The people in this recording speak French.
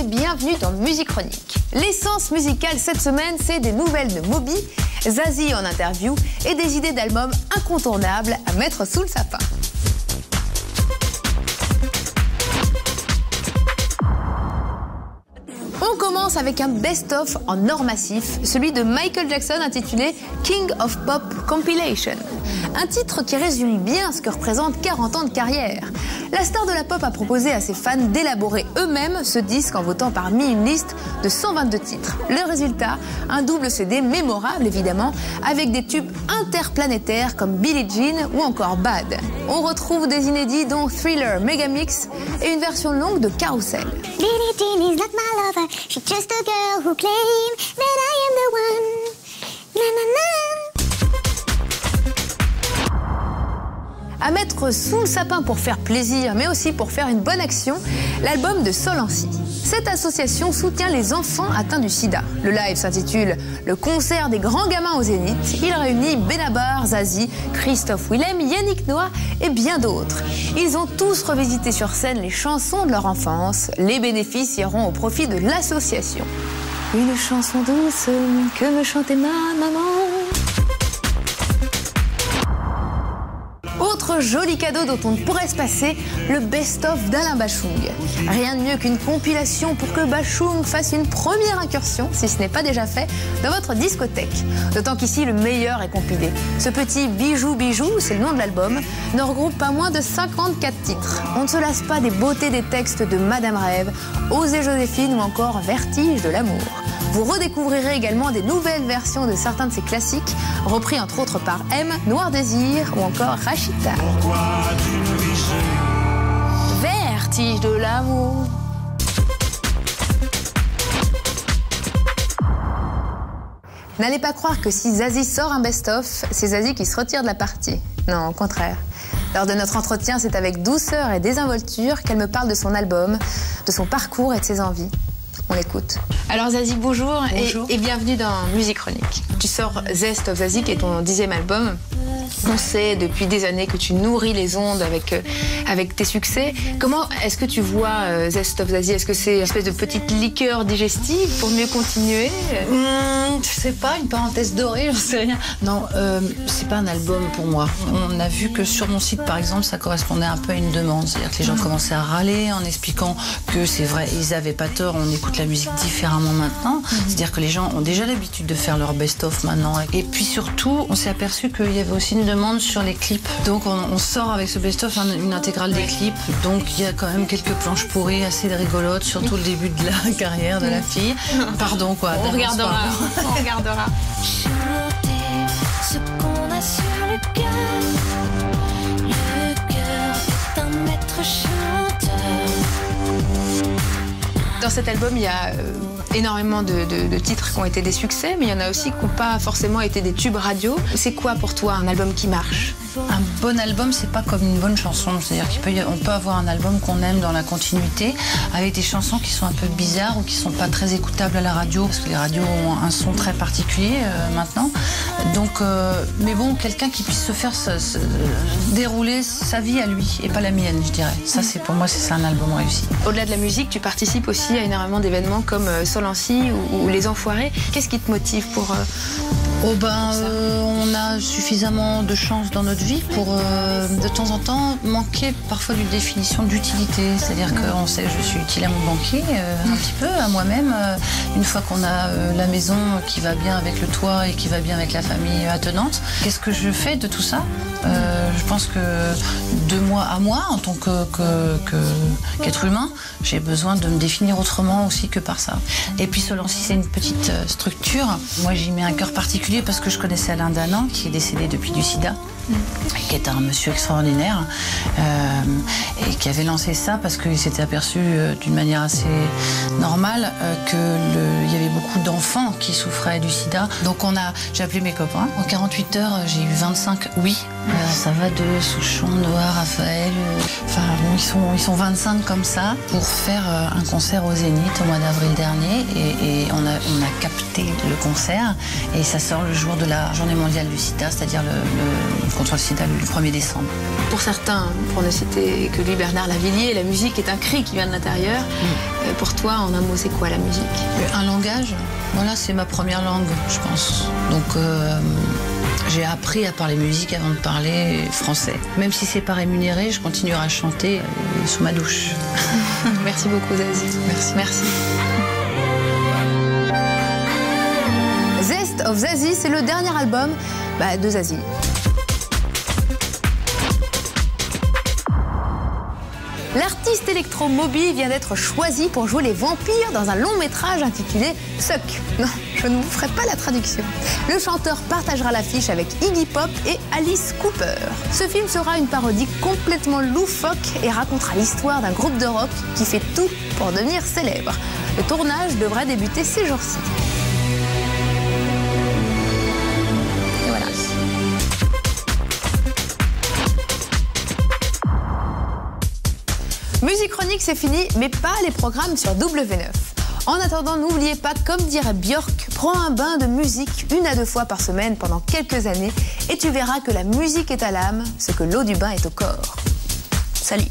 bienvenue dans Musique Chronique. L'essence musicale cette semaine, c'est des nouvelles de Moby, Zazie en interview et des idées d'albums incontournables à mettre sous le sapin. On commence avec un best-of en or massif, celui de Michael Jackson intitulé King of Pop Compilation. Un titre qui résume bien ce que représente 40 ans de carrière. La star de la pop a proposé à ses fans d'élaborer eux-mêmes ce disque en votant parmi une liste de 122 titres. Le résultat, un double CD mémorable évidemment, avec des tubes interplanétaires comme Billie Jean ou encore Bad. On retrouve des inédits dont Thriller Megamix et une version longue de Carousel. Billie Jean is not my lover, she's just a girl who claims that I am the one. Na na na. À mettre sous le sapin pour faire plaisir, mais aussi pour faire une bonne action, l'album de Solancy. Cette association soutient les enfants atteints du sida. Le live s'intitule « Le concert des grands gamins au Zénith ». Il réunit Benabar, Zazie, Christophe Willem, Yannick Noah et bien d'autres. Ils ont tous revisité sur scène les chansons de leur enfance. Les bénéfices iront au profit de l'association. Une chanson douce que me chantait ma maman. Autre joli cadeau dont on ne pourrait se passer, le best-of d'Alain Bachung. Rien de mieux qu'une compilation pour que Bachung fasse une première incursion, si ce n'est pas déjà fait, dans votre discothèque. D'autant qu'ici, le meilleur est compilé. Ce petit bijou, c'est le nom de l'album, ne regroupe pas moins de 54 titres. On ne se lasse pas des beautés des textes de Madame Rêve, Osez Joséphine ou encore Vertige de l'amour. Vous redécouvrirez également des nouvelles versions de certains de ses classiques, repris entre autres par M, Noir Désir ou encore Rachita. Vertige de l'amour. N'allez pas croire que si Zazie sort un best-of, c'est Zazie qui se retire de la partie. Non, au contraire. Lors de notre entretien, c'est avec douceur et désinvolture qu'elle me parle de son album, de son parcours et de ses envies. On l'écoute. Alors Zazie, bonjour, et bienvenue dans Musique Chronique. Tu sors Zest of Zazie, qui est ton 10e album. On sait depuis des années que tu nourris les ondes avec tes succès. Comment est-ce que tu vois Zest of Zazie? Est-ce que c'est une espèce de petite liqueur digestive pour mieux continuer? Je sais pas, une parenthèse dorée, j'en sais rien. Non, c'est pas un album pour moi. On a vu que sur mon site, par exemple, ça correspondait un peu à une demande. C'est-à-dire que les gens commençaient à râler en expliquant que c'est vrai, ils avaient pas tort, on écoute la musique différemment maintenant. C'est-à-dire que les gens ont déjà l'habitude de faire leur best-of maintenant. Et puis surtout, on s'est aperçu qu'il y avait aussi une demande sur les clips. Donc on sort avec ce best-of une intégrale des clips. Donc il y a quand même quelques planches pourries assez rigolotes, surtout le début de la carrière de la fille. Pardon quoi. On regardera. On regardera. Chanter ce qu'on a sur le cœur. Le cœur est un maître chanteur. Dans cet album, il y a énormément de titres qui ont été des succès, mais il y en a aussi qui n'ont pas forcément été des tubes radio. C'est quoi pour toi un album qui marche? Un bon album, c'est pas comme une bonne chanson. C'est-à-dire qu'on peut avoir un album qu'on aime dans la continuité, avec des chansons qui sont un peu bizarres ou qui sont pas très écoutables à la radio, parce que les radios ont un son très particulier maintenant. Donc, mais bon, quelqu'un qui puisse se faire dérouler sa vie à lui et pas la mienne, je dirais. Ça, c'est pour moi, c'est un album réussi. Au-delà de la musique, tu participes aussi à énormément d'événements comme Solancy ou Les Enfoirés. Qu'est-ce qui te motive pour on a suffisamment de chance dans notre vie pour, de temps en temps, manquer parfois d'une définition d'utilité. C'est-à-dire qu'on sait que je suis utile à mon banquier, un petit peu, à moi-même. Une fois qu'on a la maison qui va bien avec le toit et qui va bien avec la famille attenante, qu'est-ce que je fais de tout ça? Je pense que de moi à moi, en tant qu'être humain, j'ai besoin de me définir autrement aussi que par ça. Et puis Solancy, c'est une petite structure. Moi, j'y mets un cœur particulier parce que je connaissais Alain Danan, qui est décédé depuis du sida, qui est un monsieur extraordinaire, et qui avait lancé ça parce qu'il s'était aperçu d'une manière assez normale qu'il y avait beaucoup d'enfants qui souffraient du sida. Donc j'ai appelé mes copains. En 48 heures, j'ai eu 25 oui. Ça va de Souchon, Noah, Raphaël. Enfin, bon, ils sont 25 comme ça pour faire un concert au Zénith au mois d'avril dernier. Et on a capté le concert. Et ça sort le jour de la Journée mondiale du sida, c'est-à-dire contre le sida le 1er décembre. Pour certains, pour ne citer que lui, Bernard Lavilliers, la musique est un cri qui vient de l'intérieur. Pour toi, en un mot, c'est quoi la musique? Un langage, voilà, c'est ma première langue, je pense. Donc j'ai appris à parler musique avant de parler français. Même si c'est pas rémunéré, je continuerai à chanter sous ma douche. Merci beaucoup, Zazie. Merci. Zest of Zazie, c'est le dernier album de Zazie. L'artiste électro Moby vient d'être choisi pour jouer les vampires dans un long métrage intitulé Suck. Non, je ne vous ferai pas la traduction. Le chanteur partagera l'affiche avec Iggy Pop et Alice Cooper. Ce film sera une parodie complètement loufoque et racontera l'histoire d'un groupe de rock qui fait tout pour devenir célèbre. Le tournage devrait débuter ces jours-ci. Et voilà. Musique Chronique, c'est fini, mais pas les programmes sur W9. En attendant, n'oubliez pas, comme dirait Björk, prends un bain de musique 1 à 2 fois par semaine pendant quelques années et tu verras que la musique est à l'âme, ce que l'eau du bain est au corps. Salut!